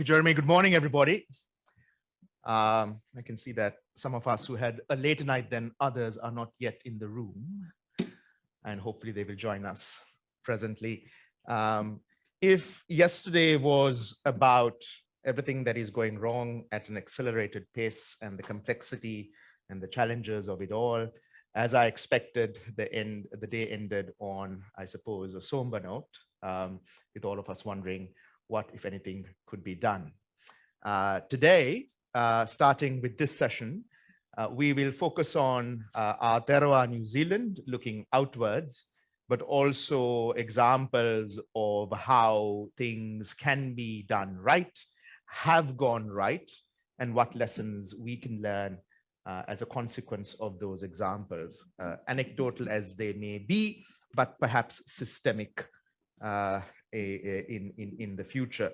you, Jeremy. Good morning, everybody. I can see that some of us who had a later night than others are not yet in the room, and hopefully they will join us presently. If yesterday was about everything that is going wrong at an accelerated pace and the complexity and the challenges of it all, as I expected, the day ended on, I suppose, a somber note, with all of us wondering what, if anything, could be done. Today, starting with this session, we will focus on Aotearoa, New Zealand, looking outwards, but also examples of how things can be done right, have gone right, and what lessons we can learn as a consequence of those examples, anecdotal as they may be, but perhaps systemic in the future.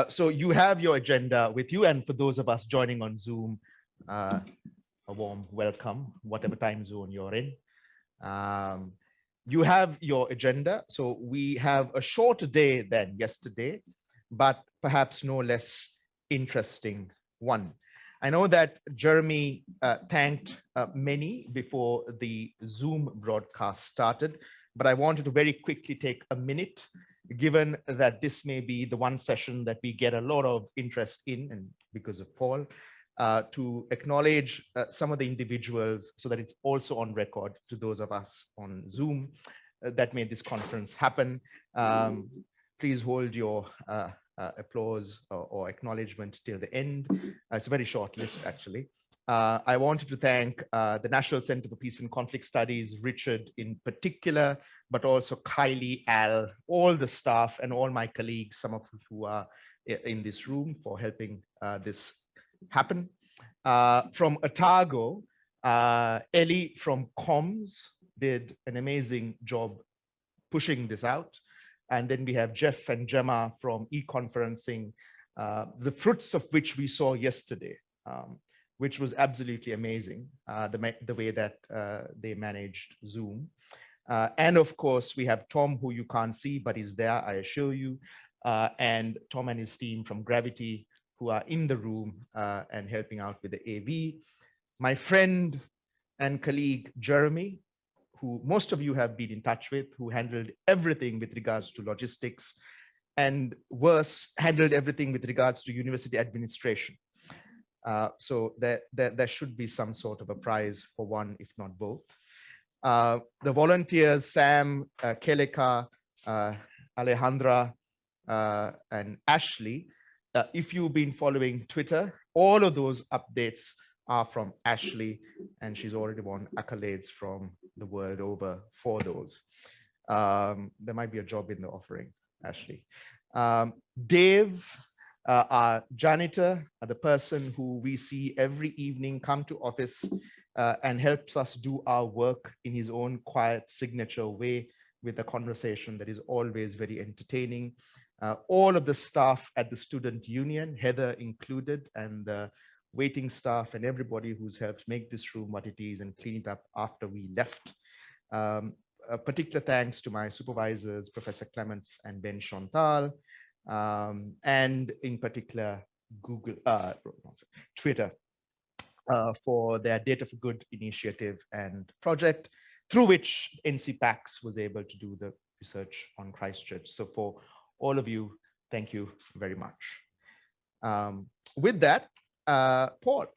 So you have your agenda with you, and for those of us joining on Zoom, a warm welcome, whatever time zone you're in. You have your agenda, so we have a shorter day than yesterday, but perhaps no less interesting one. I know that Jeremy thanked many before the Zoom broadcast started, but I wanted to very quickly take a minute, given that this may be the one session that we get a lot of interest in, and because of Paul, to acknowledge some of the individuals so that it's also on record to those of us on Zoom that made this conference happen. Please hold your applause or acknowledgement till the end. It's a very short list, actually. I wanted to thank the National Center for Peace and Conflict Studies, Richard in particular, but also Kylie, Al, all the staff and all my colleagues, some of who are in this room, for helping this happen. From Otago, Ellie from Comms did an amazing job pushing this out. And then we have Jeff and Gemma from e-conferencing, the fruits of which we saw yesterday, which was absolutely amazing, the way that they managed Zoom. And of course, we have Tom, who you can't see, but is there, I assure you, and Tom and his team from Gravity, who are in the room and helping out with the AV. My friend and colleague, Jeremy, who most of you have been in touch with, who handled everything with regards to logistics, and worse, handled everything with regards to university administration. So there should be some sort of a prize for one, if not both. The volunteers, Sam, Keleka, Alejandra, and Ashley, if you've been following Twitter, all of those updates are from Ashley, and she's already won accolades from the world over for those. There might be a job in the offering, Ashley. Dave, our janitor, the person who we see every evening come to office and helps us do our work in his own quiet signature way with a conversation that is always very entertaining. All of the staff at the student union, Heather included, and the waiting staff and everybody who's helped make this room what it is and clean it up after we left. A particular thanks to my supervisors, Professor Clements and Ben Chantal, and in particular, Twitter, for their Data for Good initiative and project, through which NCPACS was able to do the research on Christchurch. So for all of you, thank you very much. With that, Paul,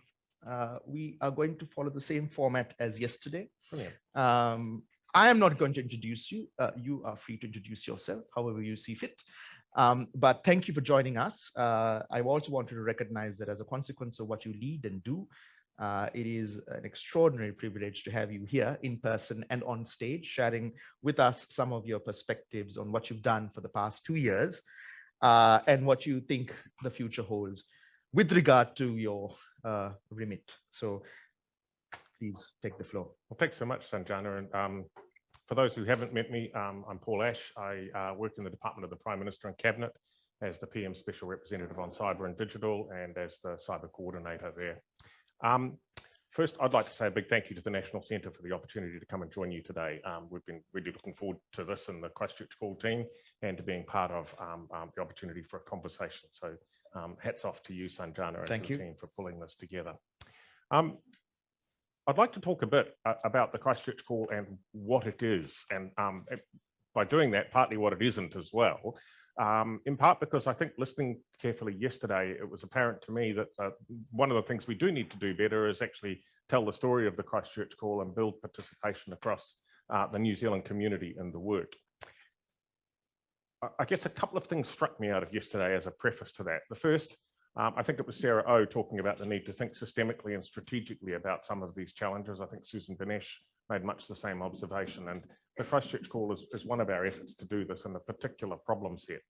we are going to follow the same format as yesterday. I am not going to introduce you. You are free to introduce yourself, however you see fit. But thank you for joining us. I also wanted to recognize that as a consequence of what you lead and do, it is an extraordinary privilege to have you here in person and on stage, sharing with us some of your perspectives on what you've done for the past 2 years and what you think the future holds with regard to your remit. So please take the floor. Well, thanks so much, Sanjana. And for those who haven't met me, I'm Paul Ash. I work in the Department of the Prime Minister and Cabinet as the PM Special Representative on Cyber and Digital and as the Cyber Coordinator there. First, I'd like to say a big thank you to the National Centre for the opportunity to come and join you today. We've been really looking forward to this and the Christchurch Call team and to being part of the opportunity for a conversation. So hats off to you, Sanjana, and to the team for pulling this together. I'd like to talk a bit about the Christchurch Call and what it is, and by doing that, partly what it isn't as well. In part because I think listening carefully yesterday, it was apparent to me that one of the things we do need to do better is actually tell the story of the Christchurch Call and build participation across the New Zealand community in the work. I guess a couple of things struck me out of yesterday as a preface to that. The first, I think it was Sarah O talking about the need to think systemically and strategically about some of these challenges. I think Susan Benesh made much the same observation, and the Christchurch Call is one of our efforts to do this in a particular problem set.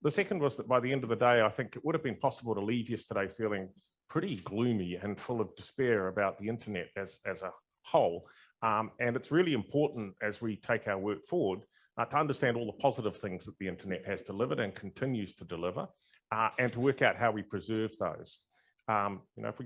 The second was that by the end of the day, I think it would have been possible to leave yesterday feeling pretty gloomy and full of despair about the internet as a whole. And it's really important as we take our work forward to understand all the positive things that the internet has delivered and continues to deliver, and to work out how we preserve those. If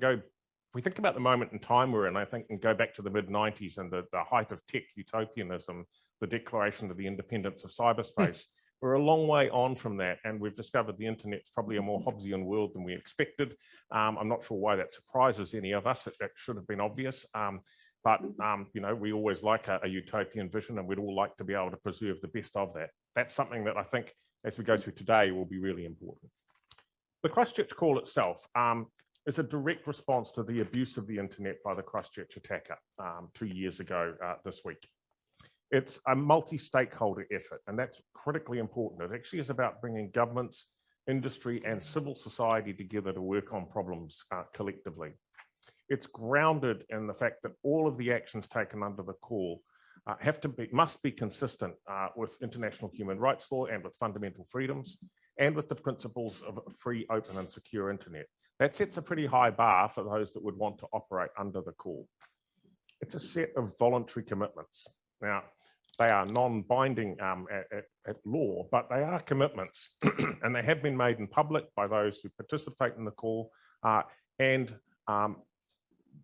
we think about the moment in time we're in, I think, and go back to the mid-90s and the height of tech utopianism, the declaration of the independence of cyberspace, we're a long way on from that, and we've discovered the internet's probably a more Hobbesian world than we expected. I'm not sure why that surprises any of us. That should have been obvious. But we always like a utopian vision, and we'd all like to be able to preserve the best of that. That's something that I think, as we go through today, will be really important. The Christchurch Call itself is a direct response to the abuse of the internet by the Christchurch attacker 2 years ago this week. It's a multi-stakeholder effort, and that's critically important. It actually is about bringing governments, industry, and civil society together to work on problems collectively. It's grounded in the fact that all of the actions taken under the call must be consistent with international human rights law and with fundamental freedoms and with the principles of a free, open, and secure internet. That sets a pretty high bar for those that would want to operate under the call. It's a set of voluntary commitments. Now, they are non-binding at law, but they are commitments, and they have been made in public by those who participate in the call, and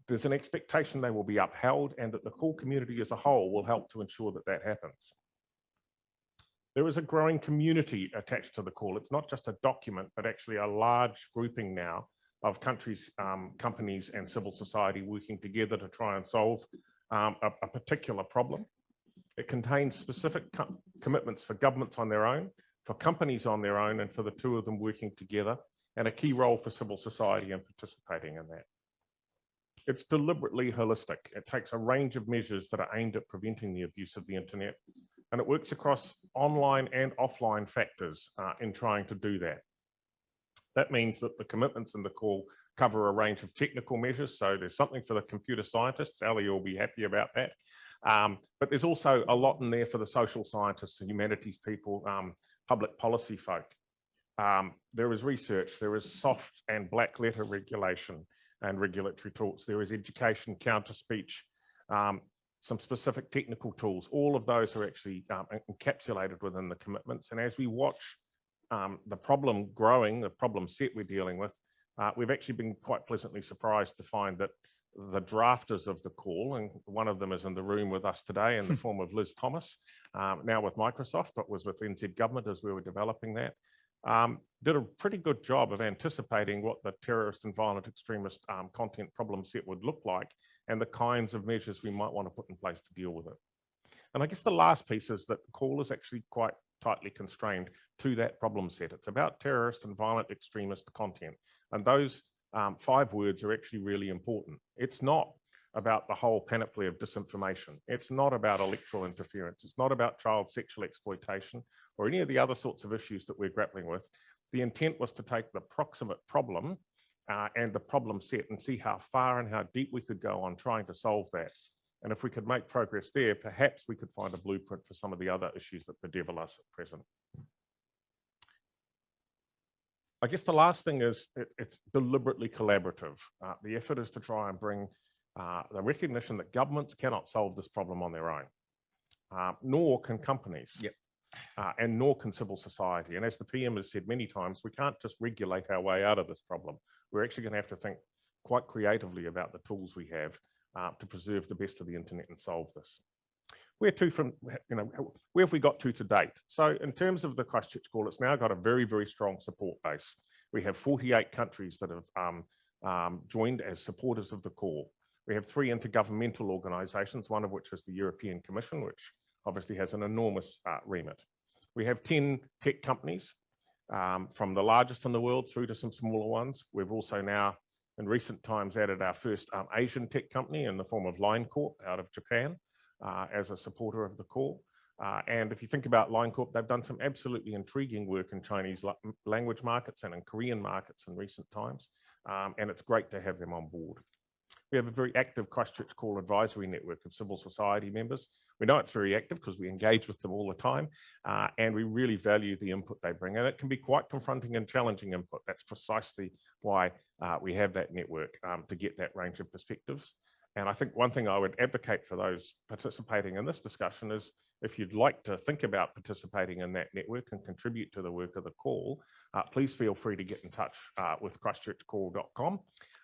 there's an expectation they will be upheld, and that the call community as a whole will help to ensure that that happens. There is a growing community attached to the call. It's not just a document, but actually a large grouping now of countries, companies, and civil society working together to try and solve a particular problem. It contains specific commitments for governments on their own, for companies on their own, and for the two of them working together, and a key role for civil society in participating in that. It's deliberately holistic. It takes a range of measures that are aimed at preventing the abuse of the internet, and it works across online and offline factors in trying to do that. That means that the commitments in the call cover a range of technical measures. So there's something for the computer scientists. Ali will be happy about that. But there's also a lot in there for the social scientists and humanities people, public policy folk. There is research, there is soft and black letter regulation and regulatory tools. There is education, counter speech, some specific technical tools. All of those are actually encapsulated within the commitments. And as we watch the problem growing, the problem set we're dealing with, we've actually been quite pleasantly surprised to find that the drafters of the call, and one of them is in the room with us today in the form of Liz Thomas, now with Microsoft, but was with NZ government as we were developing that, did a pretty good job of anticipating what the terrorist and violent extremist content problem set would look like and the kinds of measures we might want to put in place to deal with it. And I guess the last piece is that the call is actually quite tightly constrained to that problem set. It's about terrorist and violent extremist content. And those 5 words are actually really important. It's not about the whole panoply of disinformation. It's not about electoral interference. It's not about child sexual exploitation or any of the other sorts of issues that we're grappling with. The intent was to take the proximate problem and the problem set and see how far and how deep we could go on trying to solve that. And if we could make progress there, perhaps we could find a blueprint for some of the other issues that bedevil us at present. I guess the last thing is it's deliberately collaborative. The effort is to try and bring the recognition that governments cannot solve this problem on their own, nor can companies, and nor can civil society. And as the PM has said many times, we can't just regulate our way out of this problem. We're actually going to have to think quite creatively about the tools we have to preserve the best of the internet and solve this. Where to from, where have we got to date? So in terms of the Christchurch Call, it's now got a very, very strong support base. We have 48 countries that have joined as supporters of the call. We have 3 intergovernmental organisations, one of which is the European Commission, which obviously has an enormous remit. We have 10 tech companies, from the largest in the world through to some smaller ones. We've also now, in recent times, added our first Asian tech company in the form of Line Corp out of Japan as a supporter of the call. And if you think about Line Corp, they've done some absolutely intriguing work in Chinese language markets and in Korean markets in recent times. And it's great to have them on board. We have a very active Christchurch Call advisory network of civil society members. We know it's very active because we engage with them all the time, and we really value the input they bring. And it can be quite confronting and challenging input. That's precisely why we have that network, to get that range of perspectives. And I think one thing I would advocate for those participating in this discussion is, if you'd like to think about participating in that network and contribute to the work of the call, please feel free to get in touch with christchurchcall.com.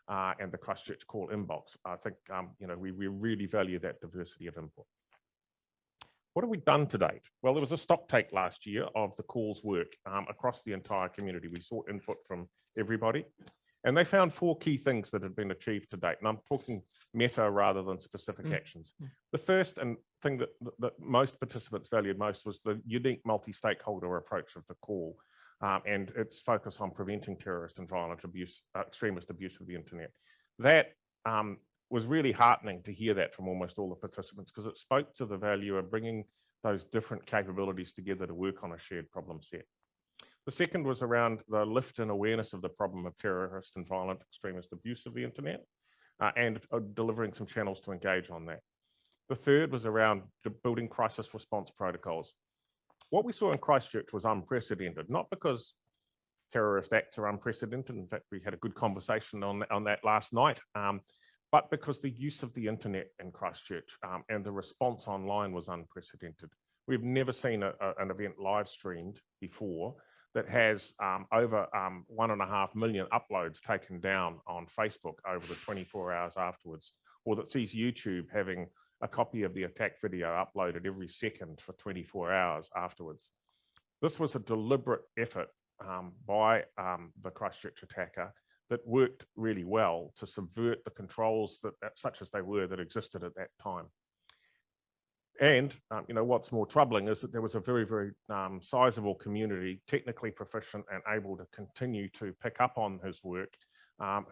And the Christchurch Call inbox. I think we really value that diversity of input. What have we done to date? Well, there was a stock take last year of the call's work across the entire community. We sought input from everybody, and they found 4 key things that had been achieved to date. And I'm talking meta rather than specific actions. The first and thing that most participants valued most was the unique multi-stakeholder approach of the call. And its focus on preventing terrorist and violent abuse, extremist abuse of the internet. That was really heartening to hear that from almost all the participants, because it spoke to the value of bringing those different capabilities together to work on a shared problem set. The second was around the lift in awareness of the problem of terrorist and violent extremist abuse of the internet, and delivering some channels to engage on that. The third was around building crisis response protocols. What we saw in Christchurch was unprecedented, not because terrorist acts are unprecedented. In fact, we had a good conversation on that last night, but because the use of the internet in Christchurch and the response online was unprecedented. We've never seen an event live streamed before that has over 1.5 million uploads taken down on Facebook over the 24 hours afterwards, or that sees YouTube having a copy of the attack video uploaded every second for 24 hours afterwards. This was a deliberate effort by the Christchurch attacker that worked really well to subvert the controls that such as they were that existed at that time. And what's more troubling is that there was a very, very sizable community, technically proficient and able to continue to pick up on his work,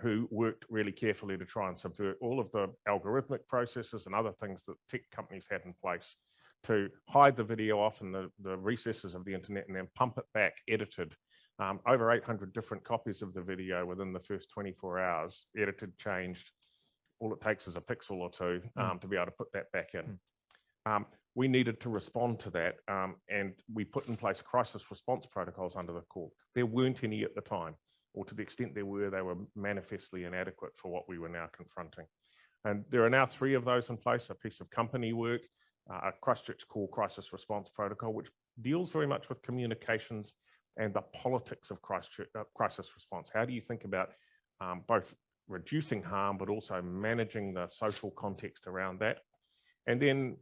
who worked really carefully to try and subvert all of the algorithmic processes and other things that tech companies had in place to hide the video off in the recesses of the internet and then pump it back edited. Over 800 different copies of the video within the first 24 hours, edited, changed. All it takes is a pixel or two to be able to put that back in. We needed to respond to that, and we put in place crisis response protocols under the call. There weren't any at the time, or to the extent there were, they were manifestly inadequate for what we were now confronting. And there are now 3 of those in place, a piece of company work, a Christchurch Call crisis response protocol, which deals very much with communications and the politics of crisis response. How do you think about both reducing harm, but also managing the social context around that? And then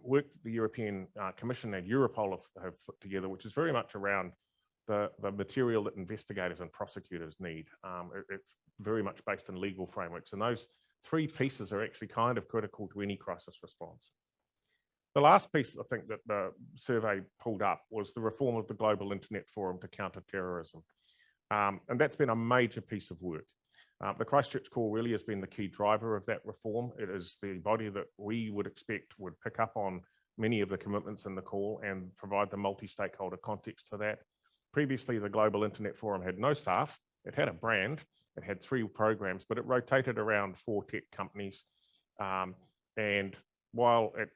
work the European Commission and Europol have put together, which is very much around the material that investigators and prosecutors need. It's very much based in legal frameworks. And those 3 pieces are actually kind of critical to any crisis response. The last piece I think that the survey pulled up was the reform of the Global Internet Forum to counter terrorism. And that's been a major piece of work. The Christchurch Call really has been the key driver of that reform. It is the body that we would expect would pick up on many of the commitments in the call and provide the multi-stakeholder context to that. Previously, the Global Internet Forum had no staff. It had a brand. It had 3 programs, but it rotated around 4 tech companies. And while it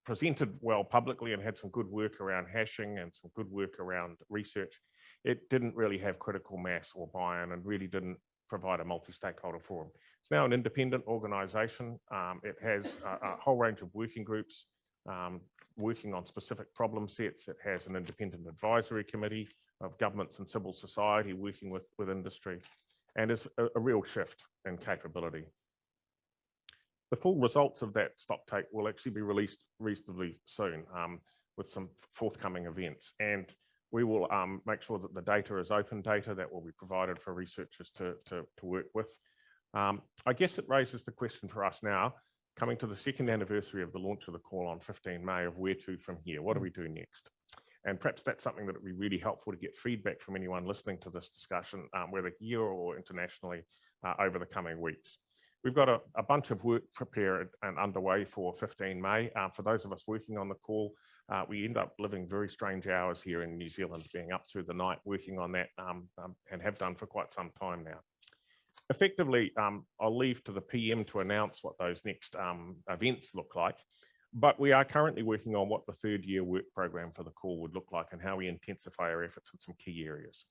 presented well publicly and had some good work around hashing and some good work around research, it didn't really have critical mass or buy-in and really didn't provide a multi-stakeholder forum. It's now an independent organisation. It has a whole range of working groups working on specific problem sets. It has an independent advisory committee of governments and civil society working with industry. and is a real shift in capability. The full results of that stocktake will actually be released reasonably soon with some forthcoming events. And we will make sure that the data is open data that will be provided for researchers to work with. I guess it raises the question for us now, coming to the second anniversary of the launch of the call on 15 May, of where to from here. What do we do next? And perhaps that's something that would be really helpful to get feedback from anyone listening to this discussion, whether here or internationally, over the coming weeks. We've got a bunch of work prepared and underway for 15 May. For those of us working on the call, we end up living very strange hours here in New Zealand, being up through the night working on that and have done for quite some time now. Effectively, I'll leave to the PM to announce what those next events look like, but we are currently working on what the third year work program for the call would look like and how we intensify our efforts in some key areas.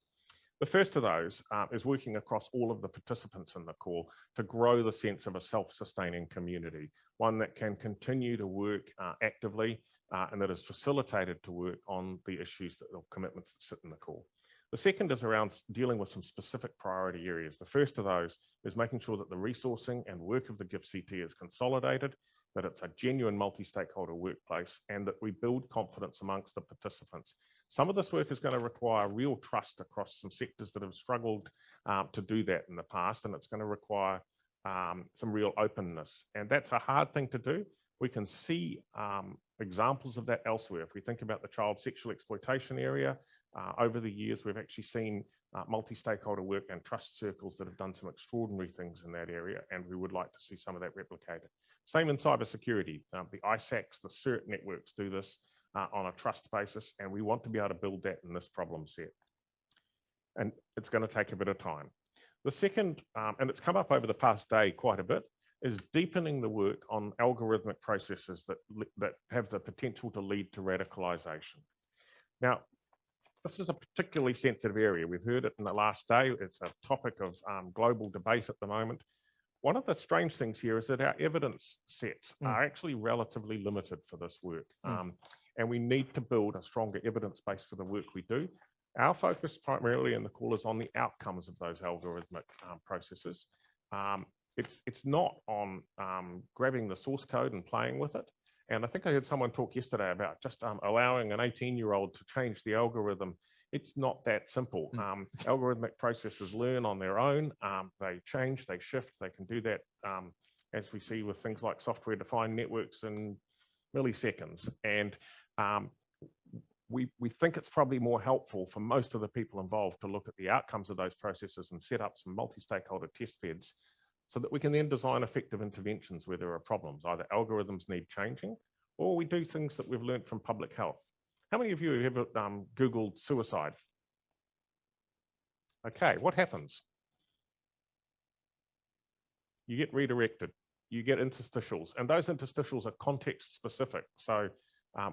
The first of those is working across all of the participants in the call to grow the sense of a self-sustaining community, one that can continue to work actively and that is facilitated to work on the issues or commitments that sit in the call. The second is around dealing with some specific priority areas. The first of those is making sure that the resourcing and work of the GIFCT is consolidated, that it's a genuine multi-stakeholder workplace, and that we build confidence amongst the participants. Some of this work is going to require real trust across some sectors that have struggled to do that in the past, and it's going to require some real openness. And that's a hard thing to do. We can see examples of that elsewhere. If we think about the child sexual exploitation area, over the years, we've actually seen multi-stakeholder work and trust circles that have done some extraordinary things in that area, and we would like to see some of that replicated. Same in cybersecurity. The ISACs, the CERT networks do this on a trust basis, and we want to be able to build that in this problem set. And it's going to take a bit of time. The second, and it's come up over the past day quite a bit, is deepening the work on algorithmic processes that have the potential to lead to radicalization. Now, this is a particularly sensitive area. We've heard it in the last day. It's a topic of global debate at the moment. One of the strange things here is that our evidence sets are actually relatively limited for this work. And we need to build a stronger evidence base for the work we do. Our focus primarily in the call is on the outcomes of those algorithmic processes. It's not on grabbing the source code and playing with it. And I think I heard someone talk yesterday about just allowing an 18-year-old to change the algorithm. It's not that simple. Algorithmic processes learn on their own. They change, they shift, they can do that, as we see with things like software-defined networks in milliseconds. And we think it's probably more helpful for most of the people involved to look at the outcomes of those processes and set up some multi-stakeholder test beds so that we can then design effective interventions where there are problems. Either algorithms need changing, or we do things that we've learned from public health. How many of you have ever Googled suicide? Okay, what happens? You get redirected, you get interstitials, and those interstitials are context specific. So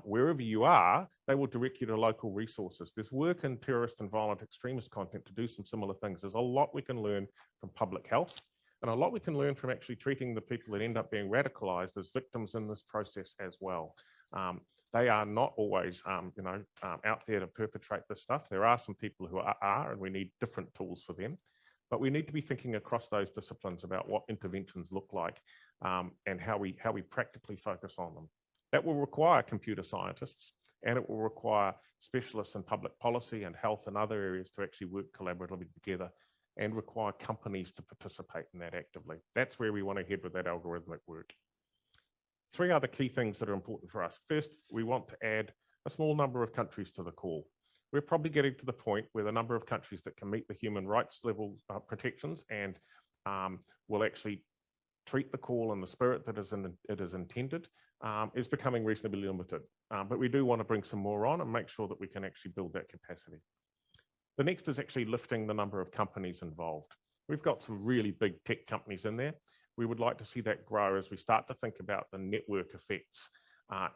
wherever you are, they will direct you to local resources. There's work in terrorist and violent extremist content to do some similar things. There's a lot we can learn from public health, and a lot we can learn from actually treating the people that end up being radicalized as victims in this process as well. They are not always, out there to perpetrate this stuff. There are some people who are, and we need different tools for them. But we need to be thinking across those disciplines about what interventions look like and how we practically focus on them. That will require computer scientists, and it will require specialists in public policy and health and other areas to actually work collaboratively together, and require companies to participate in that actively. That's where we want to head with that algorithmic work. 3 other key things that are important for us. First, we want to add a small number of countries to the call. We're probably getting to the point where the number of countries that can meet the human rights level protections and will actually treat the call in the spirit that it is intended is becoming reasonably limited. But we do want to bring some more on and make sure that we can actually build that capacity. The next is actually lifting the number of companies involved. We've got some really big tech companies in there. We would like to see that grow as we start to think about the network effects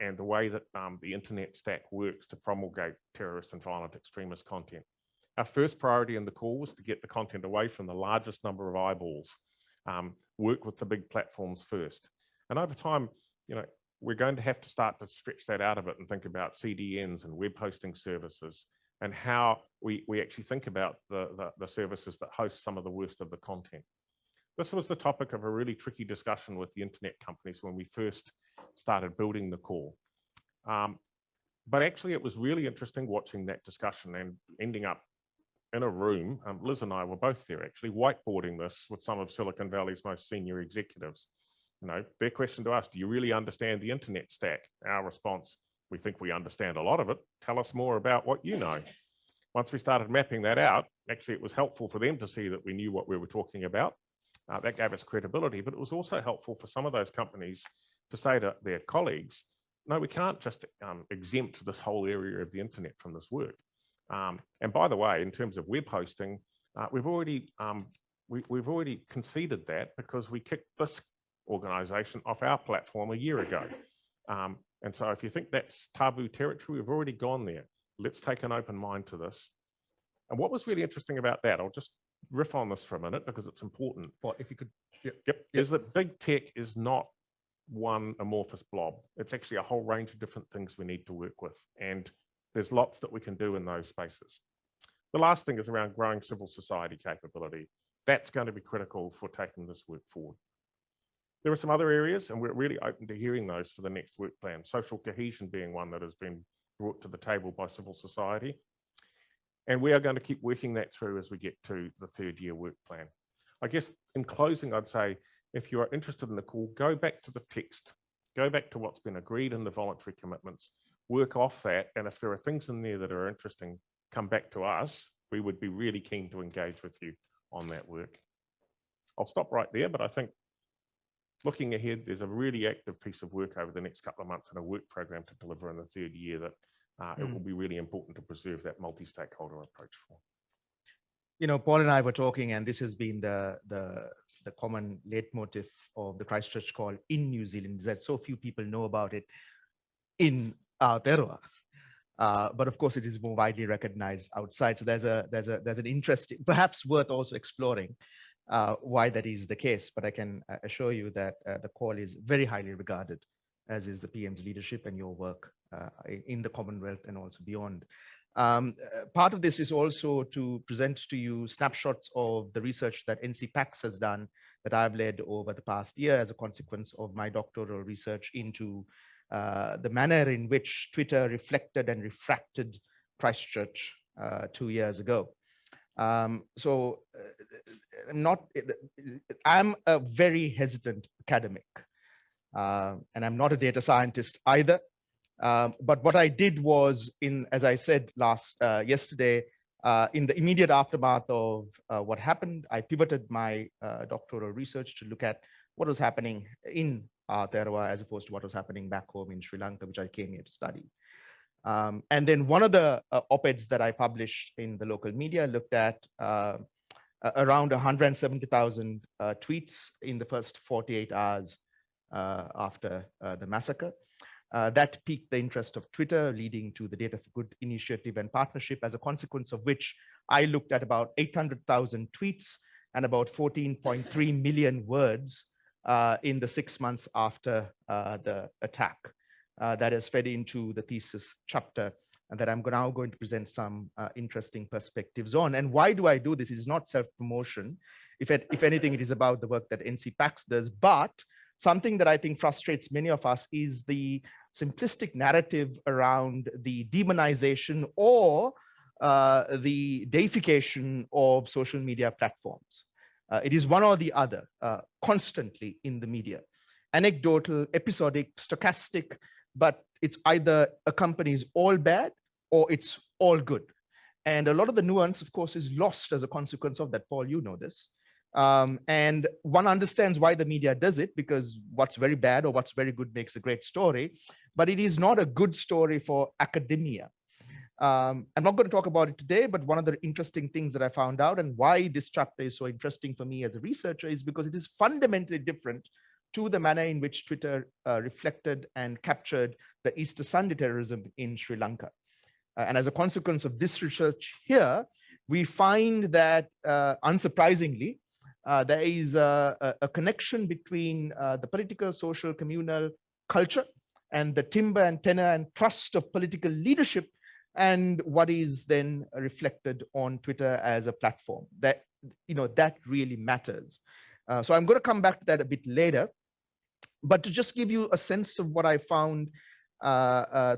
and the way that the internet stack works to promulgate terrorist and violent extremist content. Our first priority in the call was to get the content away from the largest number of eyeballs, work with the big platforms first. And over time, we're going to have to start to stretch that out a bit and think about CDNs and web hosting services and how we actually think about the services that host some of the worst of the content. This was the topic of a really tricky discussion with the internet companies when we first started building the call. But actually, it was really interesting watching that discussion and ending up in a room. Liz and I were both there, actually, whiteboarding this with some of Silicon Valley's most senior executives. You know, their question to us, do you really understand the internet stack? Our response, we think we understand a lot of it. Tell us more about what you know. Once we started mapping that out, actually, it was helpful for them to see that we knew what we were talking about. That gave us credibility, but it was also helpful for some of those companies to say to their colleagues, no, we can't just exempt this whole area of the internet from this work. And by the way, in terms of web hosting, we've already conceded that because we kicked this organization off our platform a year ago. And so if you think that's taboo territory, we've already gone there. Let's take an open mind to this. And what was really interesting about that, I'll just riff on this for a minute because it's important. Well, if you could, is that big tech is not one amorphous blob. It's actually a whole range of different things we need to work with. And there's lots that we can do in those spaces. The last thing is around growing civil society capability. That's going to be critical for taking this work forward. There are some other areas, and we're really open to hearing those for the next work plan. Social cohesion being one that has been brought to the table by civil society. And we are going to keep working that through as we get to the third year work plan. I guess in closing, I'd say, if you are interested in the call, go back to the text, go back to what's been agreed in the voluntary commitments, work off that. And if there are things in there that are interesting, come back to us. We would be really keen to engage with you on that work. I'll stop right there, but I think looking ahead, there's a really active piece of work over the next couple of months and a work program to deliver in the third year that it will be really important to preserve that multi-stakeholder approach for. You know, Paul and I were talking, and this has been the common leitmotif of the Christchurch Call in New Zealand, is that so few people know about it in Aotearoa. But of course, it is more widely recognized outside. So there's an interesting, perhaps worth also exploring why that is the case. But I can assure you that the call is very highly regarded, as is the PM's leadership and your work in the Commonwealth and also beyond. Part of this is also to present to you snapshots of the research that NCPACS has done that I've led over the past year as a consequence of my doctoral research into the manner in which Twitter reflected and refracted Christchurch 2 years ago. I'm a very hesitant academic, and I'm not a data scientist either. But what I did was, as I said yesterday, in the immediate aftermath of what happened, I pivoted my doctoral research to look at what was happening in Aotearoa as opposed to what was happening back home in Sri Lanka, which I came here to study. And then one of the op-eds that I published in the local media looked at around 170,000 tweets in the first 48 hours after the massacre. That piqued the interest of Twitter, leading to the Data for Good initiative and partnership, as a consequence of which I looked at about 800,000 tweets and about 14.3 million words in the 6 months after the attack. That has fed into the thesis chapter, and that I'm now going to present some interesting perspectives on. And why do I do this? It's not self-promotion. If anything, it is about the work that NCPACS does. But something that I think frustrates many of us is the simplistic narrative around the demonization or the deification of social media platforms. It is one or the other, constantly in the media. Anecdotal, episodic, stochastic, but it's either accompanies all bad or it's all good. And a lot of the nuance, of course, is lost as a consequence of that. Paul, you know this. And one understands why the media does it, because what's very bad or what's very good makes a great story, but it is not a good story for academia. I'm not going to talk about it today, but one of the interesting things that I found out, and why this chapter is so interesting for me as a researcher, is because it is fundamentally different to the manner in which Twitter reflected and captured the Easter Sunday terrorism in Sri Lanka. And as a consequence of this research here, we find that, unsurprisingly, there is a connection between the political, social, communal culture and the timber and tenor and trust of political leadership and what is then reflected on Twitter as a platform. That, that really matters. So I'm going to come back to that a bit later, but to just give you a sense of what I found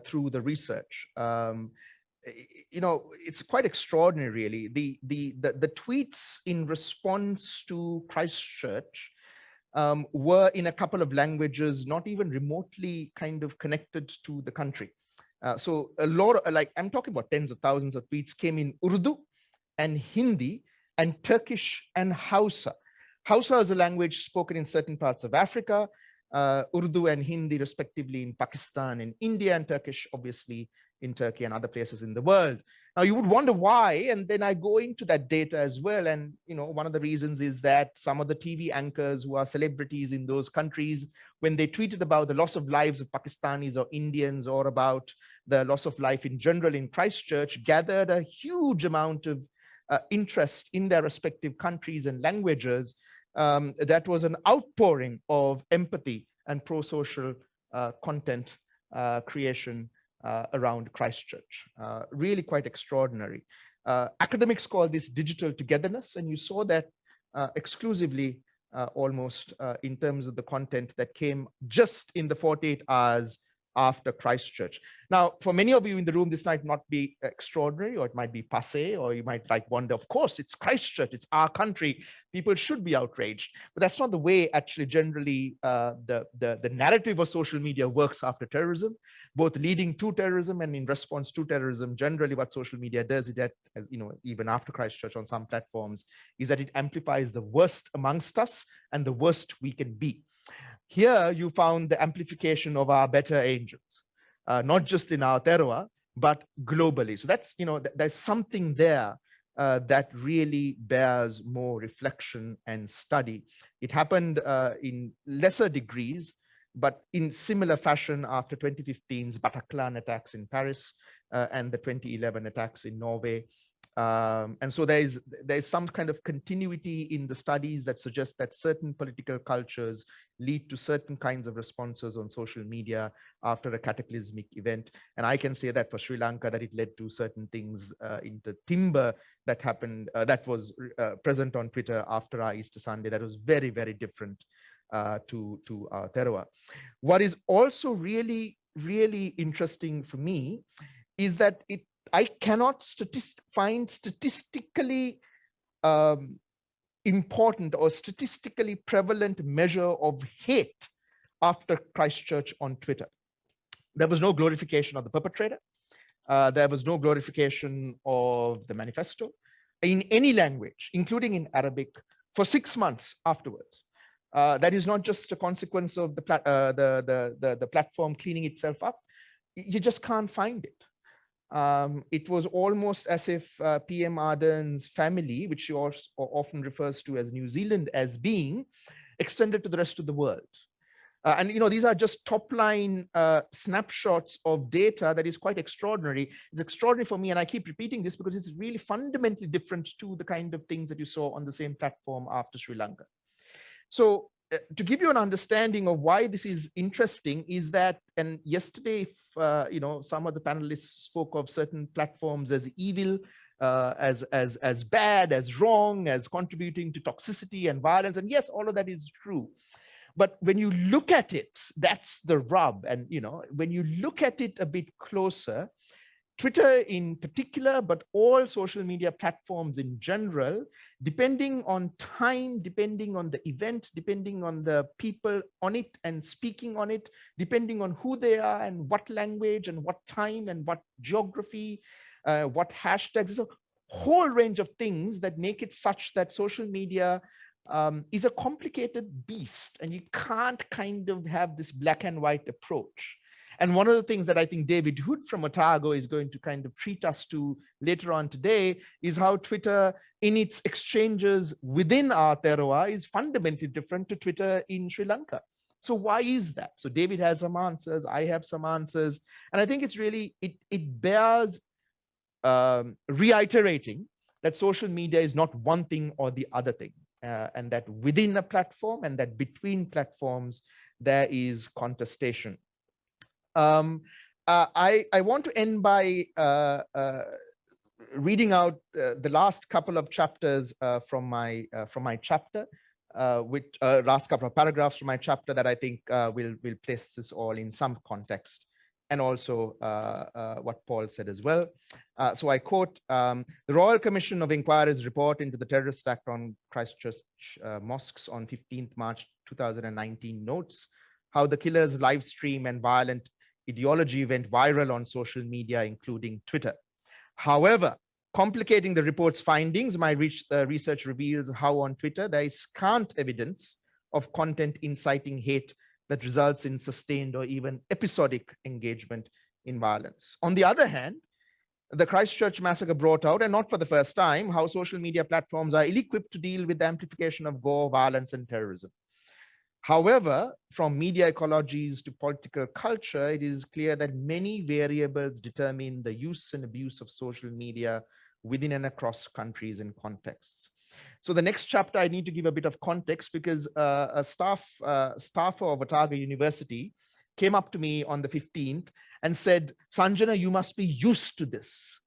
through the research. It's quite extraordinary, really. The tweets in response to Christchurch were in a couple of languages, not even remotely kind of connected to the country. So a lot of, like, I'm talking about tens of thousands of tweets came in Urdu and Hindi and Turkish and Hausa. Hausa is a language spoken in certain parts of Africa, Urdu and Hindi respectively in Pakistan and India, and Turkish obviously in Turkey and other places in the world. Now you would wonder why, and then I go into that data as well. And one of the reasons is that some of the TV anchors who are celebrities in those countries, when they tweeted about the loss of lives of Pakistanis or Indians, or about the loss of life in general in Christchurch, gathered a huge amount of interest in their respective countries and languages. That was an outpouring of empathy and pro-social content creation around Christchurch. Really quite extraordinary. Academics call this digital togetherness, and you saw that exclusively almost in terms of the content that came just in the 48 hours after Christchurch. Now, for many of you in the room, this might not be extraordinary, or it might be passé, or you might wonder, of course, it's Christchurch, it's our country, people should be outraged. But that's not the way actually generally the narrative of social media works after terrorism, both leading to terrorism and in response to terrorism. Generally what social media does is that, as even after Christchurch on some platforms, is that it amplifies the worst amongst us and the worst we can be. Here you found the amplification of our better angels, not just in Aotearoa, but globally. So that's, there's something there that really bears more reflection and study. It happened in lesser degrees, but in similar fashion after 2015's Bataclan attacks in Paris and the 2011 attacks in Norway. And so there's some kind of continuity in the studies that suggest that certain political cultures lead to certain kinds of responses on social media after a cataclysmic event. And I can say that for Sri Lanka, that it led to certain things in the timber that happened, that was present on Twitter after our Easter Sunday, that was very, very different to Aotearoa. What is also really, really interesting for me is that I cannot find statistically important or statistically prevalent measure of hate after Christchurch on Twitter. There was no glorification of the perpetrator. There was no glorification of the manifesto in any language, including in Arabic, for 6 months afterwards. That is not just a consequence of the platform cleaning itself up. You just can't find it. It was almost as if PM Ardern's family, which she also often refers to as New Zealand as being, extended to the rest of the world. And these are just top line snapshots of data that is quite extraordinary. It's extraordinary for me, and I keep repeating this because it's really fundamentally different to the kind of things that you saw on the same platform after Sri Lanka. So to give you an understanding of why this is interesting is that, and yesterday, some of the panelists spoke of certain platforms as evil, as bad, as wrong, as contributing to toxicity and violence. And yes, all of that is true. But when you look at it, that's the rub. And, when you look at it a bit closer, Twitter in particular, but all social media platforms in general, depending on time, depending on the event, depending on the people on it and speaking on it, depending on who they are and what language and what time and what geography, what hashtags, there's a whole range of things that make it such that social media is a complicated beast, and you can't kind of have this black and white approach. And one of the things that I think David Hood from Otago is going to kind of treat us to later on today is how Twitter in its exchanges within Aotearoa is fundamentally different to Twitter in Sri Lanka. So why is that? So David has some answers, I have some answers. And I think it's really, it bears reiterating that social media is not one thing or the other thing. And that within a platform and that between platforms, there is contestation. I want to end by reading out the last couple of chapters from my chapter, which last couple of paragraphs from my chapter that I think will place this all in some context, and also what Paul said as well. So I quote, the Royal Commission of Inquiry's report into the terrorist attack on Christchurch mosques on 15th March 2019 notes how the killer's live stream and violent ideology went viral on social media, including Twitter. However, complicating the report's findings, my research reveals how on Twitter there is scant evidence of content inciting hate that results in sustained or even episodic engagement in violence. On the other hand, the Christchurch massacre brought out, and not for the first time, how social media platforms are ill-equipped to deal with the amplification of gore, violence, and terrorism. However, from media ecologies to political culture, it is clear that many variables determine the use and abuse of social media within and across countries and contexts. So the next chapter, I need to give a bit of context because a staffer of Otago University came up to me on the 15th and said, Sanjana, you must be used to this.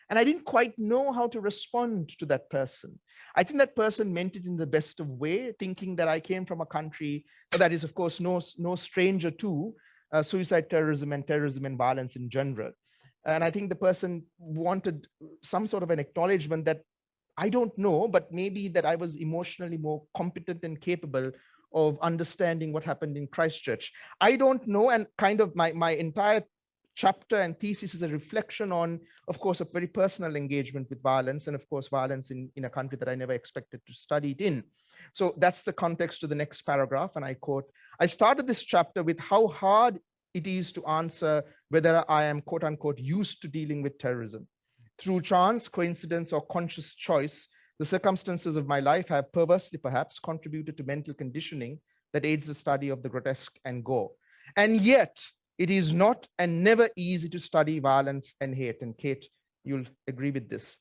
And I didn't quite know how to respond to that person. I think that person meant it in the best of way, thinking that I came from a country that is, of course, no stranger to suicide terrorism and violence in general. And I think the person wanted some sort of an acknowledgement that I don't know, but maybe that I was emotionally more competent and capable of understanding what happened in Christchurch. I don't know, and kind of my entire chapter and thesis is a reflection on, of course, a very personal engagement with violence, and of course, violence in a country that I never expected to study it in. So that's the context to the next paragraph, and I quote, I started this chapter with how hard it is to answer whether I am, quote unquote, used to dealing with terrorism. Through chance, coincidence, or conscious choice, the circumstances of my life have perversely perhaps contributed to mental conditioning that aids the study of the grotesque and gore. And yet, it is not and never easy to study violence and hate. And Kate, you'll agree with this.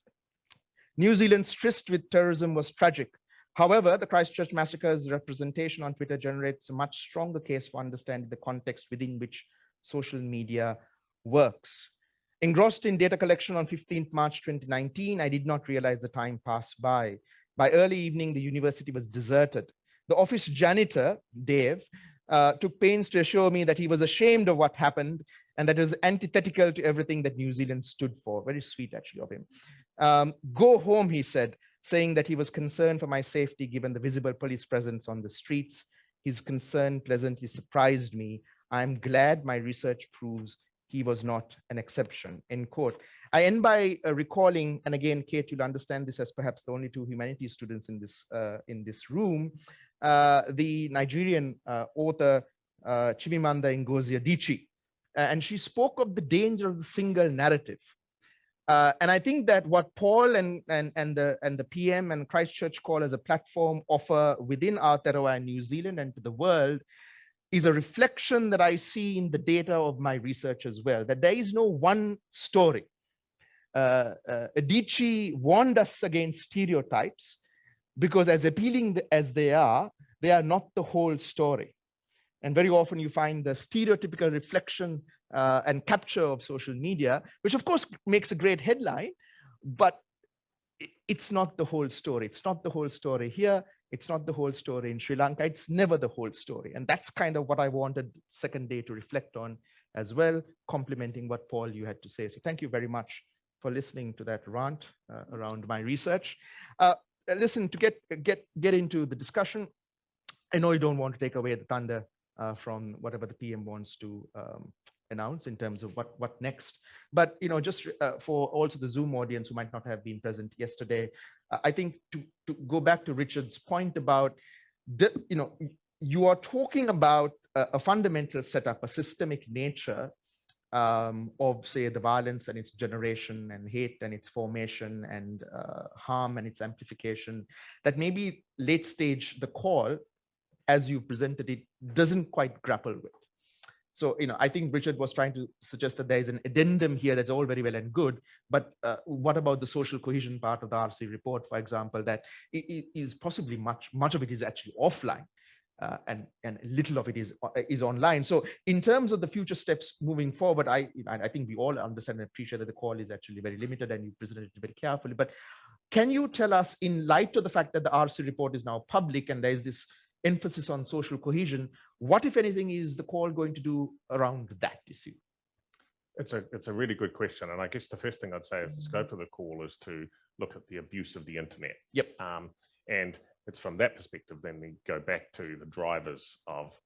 New Zealand's tryst with terrorism was tragic. However, the Christchurch massacre's representation on Twitter generates a much stronger case for understanding the context within which social media works. Engrossed in data collection on 15th March 2019, I did not realize the time passed by. By early evening, the university was deserted. The office janitor, Dave, took pains to assure me that he was ashamed of what happened and that it was antithetical to everything that New Zealand stood for. Very sweet, actually, of him. Go home, he said, saying that he was concerned for my safety given the visible police presence on the streets. His concern pleasantly surprised me. I'm glad my research proves he was not an exception, end quote. I end by recalling, and again, Kate, you'll understand this as perhaps the only two humanities students in this room, the Nigerian author Chimamanda Ngozi Adichie. And she spoke of the danger of the single narrative. And I think that what Paul and the PM and Christchurch Call as a platform offer within Aotearoa and New Zealand and to the world is a reflection that I see in the data of my research as well, that there is no one story. Adichie warned us against stereotypes because as appealing as they are not the whole story. And very often you find the stereotypical reflection and capture of social media, which of course makes a great headline, but it's not the whole story. It's not the whole story here. It's not the whole story in Sri Lanka. It's never the whole story. And that's kind of what I wanted second day to reflect on as well, complementing what Paul you had to say. So thank you very much for listening to that rant around my research. Listen, to get into the discussion, I know you don't want to take away the thunder from whatever the PM wants to announce in terms of what next. But just for also the Zoom audience who might not have been present yesterday, I think to go back to Richard's point about, you are talking about a fundamental setup, a systemic nature of, say, the violence and its generation and hate and its formation and harm and its amplification, that maybe late stage the call, as you presented it, doesn't quite grapple with. So, I think Richard was trying to suggest that there is an addendum here that's all very well and good, but what about the social cohesion part of the RC report, for example, that it is possibly much of it is actually offline. and little of it is online. So in terms of the future steps moving forward, I think we all understand and appreciate that the call is actually very limited and you presented it very carefully. But can you tell us, in light of the fact that the RC report is now public and there is this emphasis on social cohesion, what, if anything, is the call going to do around that issue? It's a really good question. And I guess the first thing I'd say is the scope of the call is to look at the abuse of the internet. Yep. And it's from that perspective, then we go back to the drivers of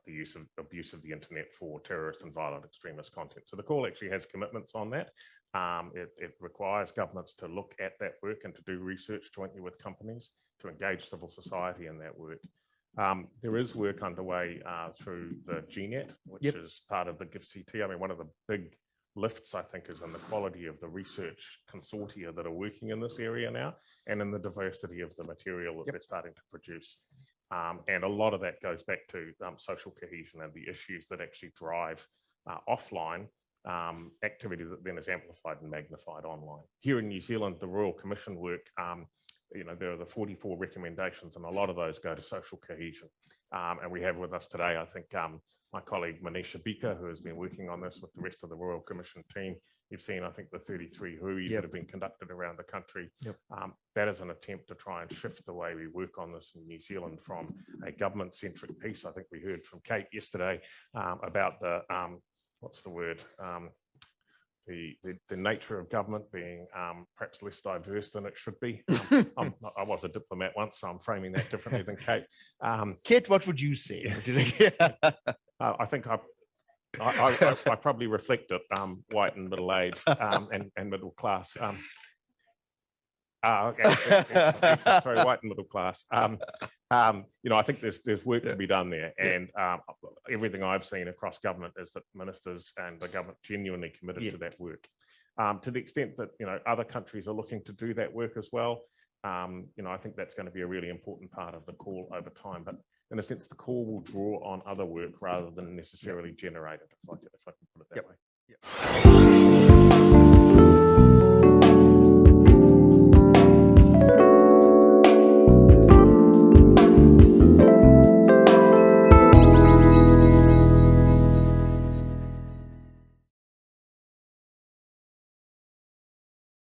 the abuse of the internet for terrorist and violent extremist content. So the call actually has commitments on that. It requires governments to look at that work and to do research jointly with companies, to engage civil society in that work. There is work underway through the GNet, which is part of the GIFCT. I mean, one of the big lifts, I think, is in the quality of the research consortia that are working in this area now, and in the diversity of the material that they're starting to produce. And a lot of that goes back to social cohesion and the issues that actually drive offline activity that then is amplified and magnified online. Here in New Zealand, the Royal Commission work, there are the 44 recommendations, and a lot of those go to social cohesion. And we have with us today, I think, my colleague Manisha Bika, who has been working on this with the rest of the Royal Commission team. You've seen, I think, the 33 hui that have been conducted around the country. That is an attempt to try and shift the way we work on this in New Zealand from a government-centric piece. I think we heard from Kate yesterday about the, what's the word? The nature of government being perhaps less diverse than it should be. I was a diplomat once, so I'm framing that differently than Kate. Kate, what would you say? I think I probably reflect it, white and middle-aged and middle class. Sorry, white and middle class. I think there's work to be done there, and everything I've seen across government is that ministers and the government genuinely committed to that work. To the extent that other countries are looking to do that work as well, I think that's going to be a really important part of the call over time. But in a sense, the call will draw on other work rather than necessarily generate it, if I can put it that way.